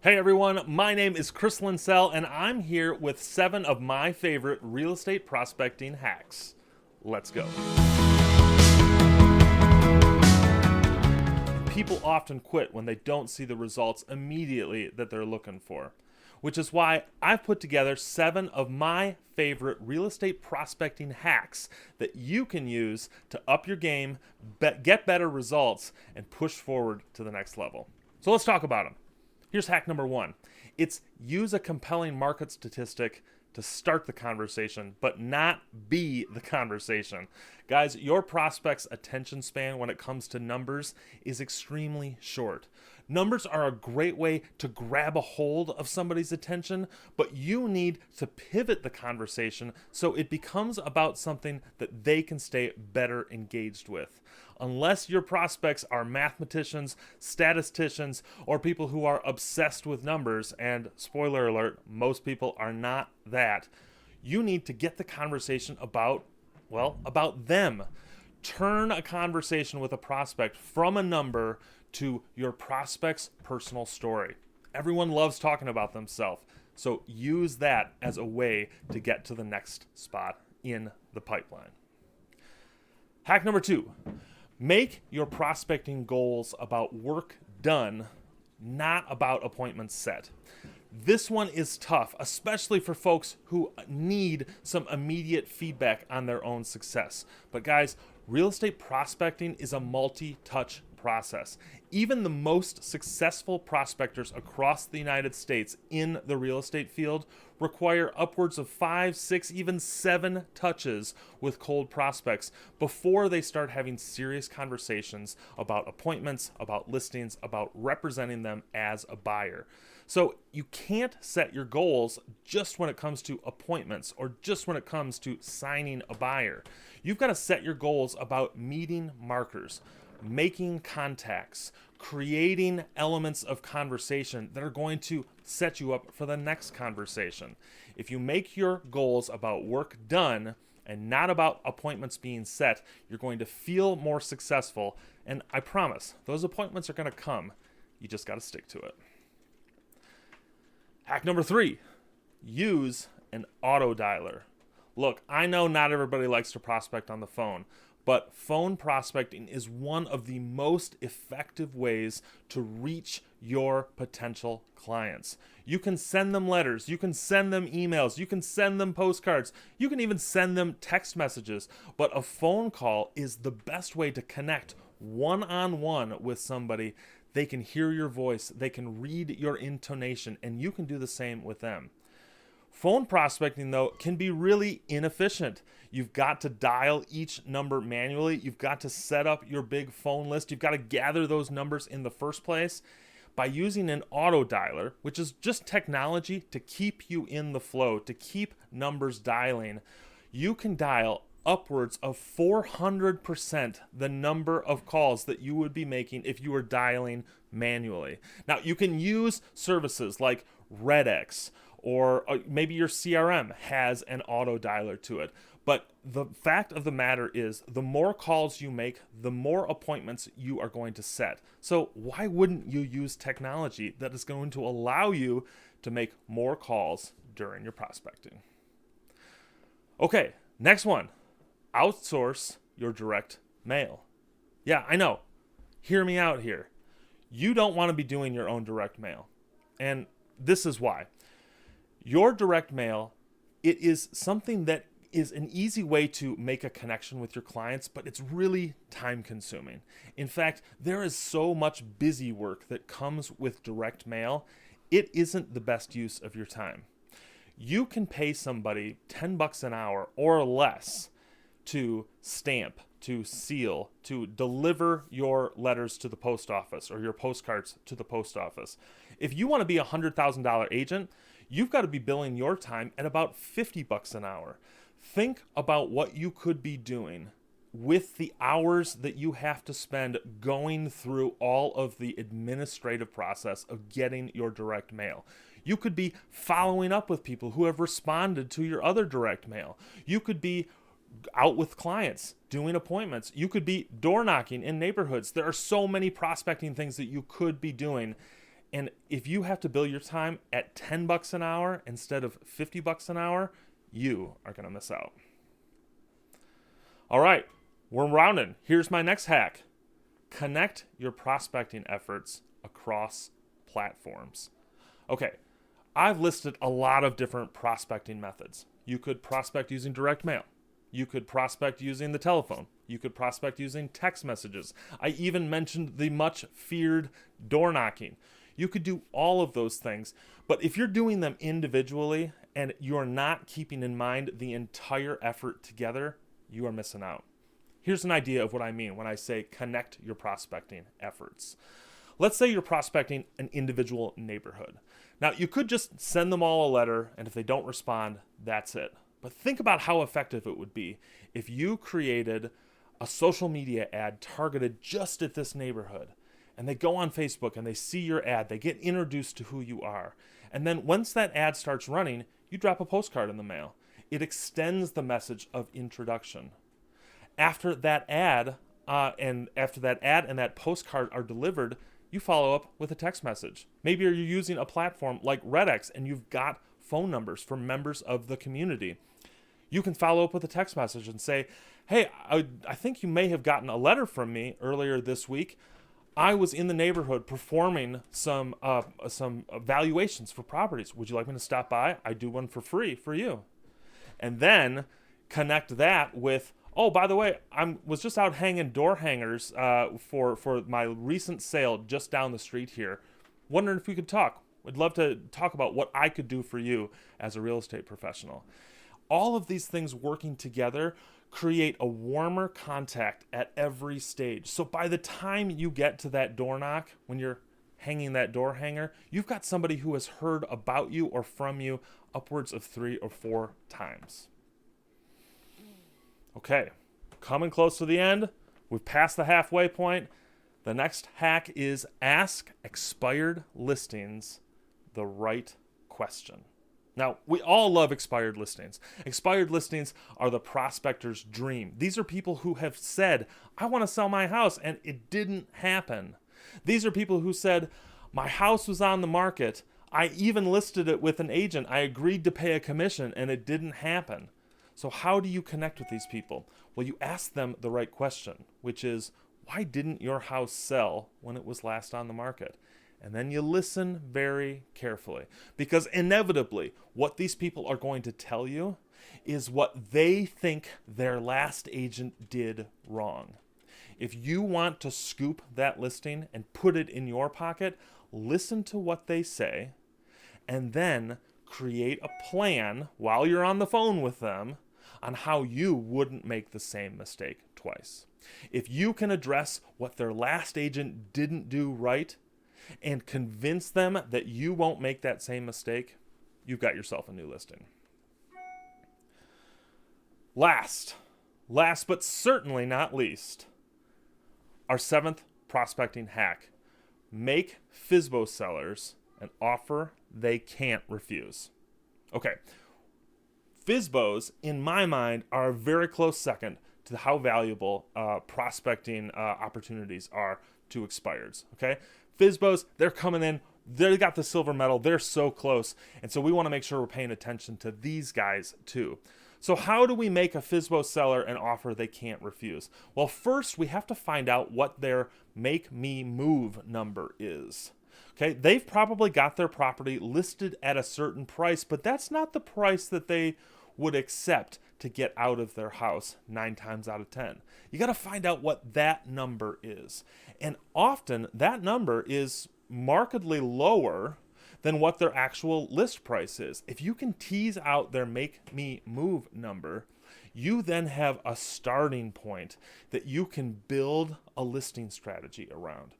Hey everyone, my name is Chris Linsell, and I'm here with 7 of my favorite real estate prospecting hacks. Let's go. People often quit when they don't see the results immediately that they're looking for, which is why I've put together 7 of my favorite real estate prospecting hacks that you can use to up your game, get better results, and push forward to the next level. So let's talk about them. Here's hack number 1. It's use a compelling market statistic to start the conversation, but not be the conversation. Guys, your prospect's attention span when it comes to numbers is extremely short. Numbers are a great way to grab a hold of somebody's attention, but you need to pivot the conversation so it becomes about something that they can stay better engaged with. Unless your prospects are mathematicians, statisticians, or people who are obsessed with numbers, and spoiler alert, most people are not that, you need to get the conversation about them. Turn a conversation with a prospect from a number to your prospect's personal story. Everyone loves talking about themselves, so use that as a way to get to the next spot in the pipeline. Hack number 2. Make your prospecting goals about work done, not about appointments set. This one is tough, especially for folks who need some immediate feedback on their own success. But guys, real estate prospecting is a multi-touch process. Even the most successful prospectors across the United States in the real estate field require upwards of 5, 6, even 7 touches with cold prospects before they start having serious conversations about appointments, about listings, about representing them as a buyer. So you can't set your goals just when it comes to appointments or just when it comes to signing a buyer. You've got to set your goals about meeting markers, making contacts, creating elements of conversation that are going to set you up for the next conversation. If you make your goals about work done and not about appointments being set, you're going to feel more successful. And I promise, those appointments are going to come. You just got to stick to it. Hack number 3, use an auto dialer. Look, I know not everybody likes to prospect on the phone, but phone prospecting is one of the most effective ways to reach your potential clients. You can send them letters, you can send them emails, you can send them postcards, you can even send them text messages, but a phone call is the best way to connect one-on-one with somebody. They can hear your voice, they can read your intonation, and you can do the same with them. Phone prospecting, though, can be really inefficient. You've got to dial each number manually. You've got to set up your big phone list. You've got to gather those numbers in the first place. By using an auto dialer, which is just technology to keep you in the flow, to keep numbers dialing, you can dial upwards of 400% the number of calls that you would be making if you were dialing manually. Now, you can use services like RedX, or maybe your CRM has an auto dialer to it. But the fact of the matter is, the more calls you make, the more appointments you are going to set. So why wouldn't you use technology that is going to allow you to make more calls during your prospecting? Okay, next one. Outsource your direct mail. Yeah, I know. Hear me out here. You don't want to be doing your own direct mail. And this is why. Your direct mail, it is something that is an easy way to make a connection with your clients, but it's really time consuming. In fact, there is so much busy work that comes with direct mail, it isn't the best use of your time. You can pay somebody $10 an hour or less to stamp, to seal, to deliver your letters to the post office or your postcards to the post office. If you want to be a $100,000 agent, you've got to be billing your time at about $50 an hour. Think about what you could be doing with the hours that you have to spend going through all of the administrative process of getting your direct mail. You could be following up with people who have responded to your other direct mail. You could be out with clients, doing appointments. You could be door knocking in neighborhoods. There are so many prospecting things that you could be doing. And if you have to bill your time at $10 an hour instead of $50 an hour, you are going to miss out. All right, we're rounding. Here's my next hack. Connect your prospecting efforts across platforms. Okay, I've listed a lot of different prospecting methods. You could prospect using direct mail. You could prospect using the telephone. You could prospect using text messages. I even mentioned the much feared door knocking. You could do all of those things, but if you're doing them individually and you're not keeping in mind the entire effort together, you are missing out. Here's an idea of what I mean when I say connect your prospecting efforts. Let's say you're prospecting an individual neighborhood. Now, you could just send them all a letter, and if they don't respond, that's it. But think about how effective it would be if you created a social media ad targeted just at this neighborhood. And they go on Facebook and they see your ad, they get introduced to who you are. And then once that ad starts running, you drop a postcard in the mail. It extends the message of introduction. After that ad and that postcard are delivered, you follow up with a text message. Maybe you're using a platform like RedX and you've got phone numbers for members of the community. You can follow up with a text message and say, hey, I think you may have gotten a letter from me earlier this week. I was in the neighborhood performing some valuations for properties. Would you like me to stop by? I do one for free for you. And then connect that with, oh, by the way, I was just out hanging door hangers for my recent sale just down the street here. Wondering if we could talk. Would love to talk about what I could do for you as a real estate professional. All of these things working together create a warmer contact at every stage. So by the time you get to that door knock, when you're hanging that door hanger, you've got somebody who has heard about you or from you upwards of 3 or 4 times. Okay, coming close to the end. We've passed the halfway point. The next hack is ask expired listings the right question. Now, we all love expired listings. Expired listings are the prospector's dream. These are people who have said, I want to sell my house, and it didn't happen. These are people who said, my house was on the market. I even listed it with an agent. I agreed to pay a commission, and it didn't happen. So how do you connect with these people? Well, you ask them the right question, which is, why didn't your house sell when it was last on the market? And then you listen very carefully, because inevitably what these people are going to tell you is what they think their last agent did wrong. If you want to scoop that listing and put it in your pocket, listen to what they say and then create a plan while you're on the phone with them on how you wouldn't make the same mistake twice. If you can address what their last agent didn't do right, and convince them that you won't make that same mistake, you've got yourself a new listing. Last but certainly not least, our 7th prospecting hack. Make FSBO sellers an offer they can't refuse. Okay, FSBOs, in my mind, are a very close second to how valuable prospecting opportunities are to expireds, okay? FSBOs, they're coming in, they got the silver medal, they're so close, and so we want to make sure we're paying attention to these guys too. So how do we make a FSBO seller an offer they can't refuse? Well, first we have to find out what their make me move number is. Okay, they've probably got their property listed at a certain price, but that's not the price that they would accept to get out of their house 9 times out of 10. You got to find out what that number is. And often that number is markedly lower than what their actual list price is. If you can tease out their make me move number, you then have a starting point that you can build a listing strategy around.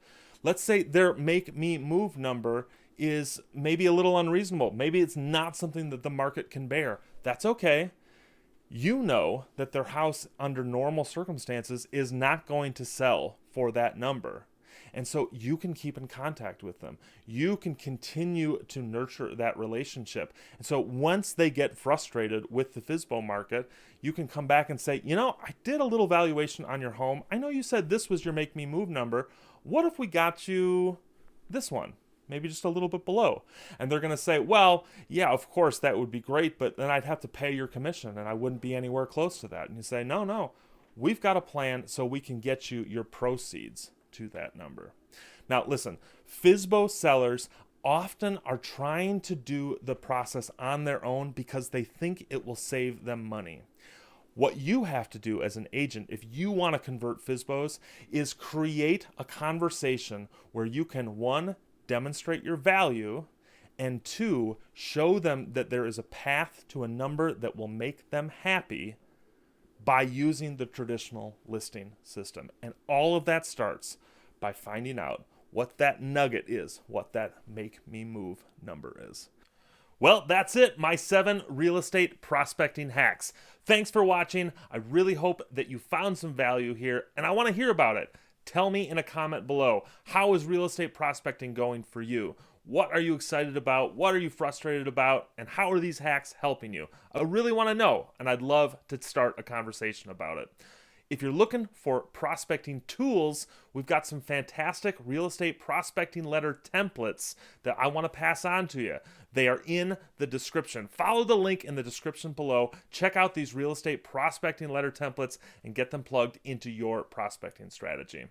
Let's say their make me move number is maybe a little unreasonable. Maybe it's not something that the market can bear. That's okay. You know that their house under normal circumstances is not going to sell for that number. And so you can keep in contact with them. You can continue to nurture that relationship. And so once they get frustrated with the FSBO market, you can come back and say, you know, I did a little valuation on your home. I know you said this was your make me move number. What if we got you this one? maybe just a little bit below. And they're going to say, well, yeah, of course, that would be great, but then I'd have to pay your commission and I wouldn't be anywhere close to that. And you say, no, no, we've got a plan so we can get you your proceeds to that number. Now, listen, FSBO sellers often are trying to do the process on their own because they think it will save them money. What you have to do as an agent, if you want to convert FSBOs, is create a conversation where you can, one, demonstrate your value, and two, show them that there is a path to a number that will make them happy by using the traditional listing system. And all of that starts by finding out what that nugget is, what that make me move number is. Well, that's it, my 7 real estate prospecting hacks. Thanks for watching. I really hope that you found some value here, and I want to hear about it. Tell me in a comment below, how is real estate prospecting going for you? What are you excited about? What are you frustrated about? And how are these hacks helping you? I really want to know, and I'd love to start a conversation about it. If you're looking for prospecting tools, we've got some fantastic real estate prospecting letter templates that I want to pass on to you. They are in the description. Follow the link in the description below. Check out these real estate prospecting letter templates and get them plugged into your prospecting strategy.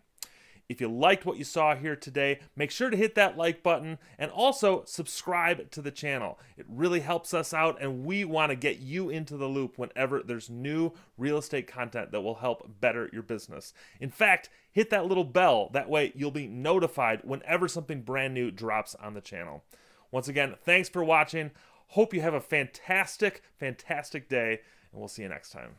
If you liked what you saw here today, make sure to hit that like button and also subscribe to the channel. It really helps us out, and we want to get you into the loop whenever there's new real estate content that will help better your business. In fact, hit that little bell. That way you'll be notified whenever something brand new drops on the channel. Once again, thanks for watching. Hope you have a fantastic, fantastic day, and we'll see you next time.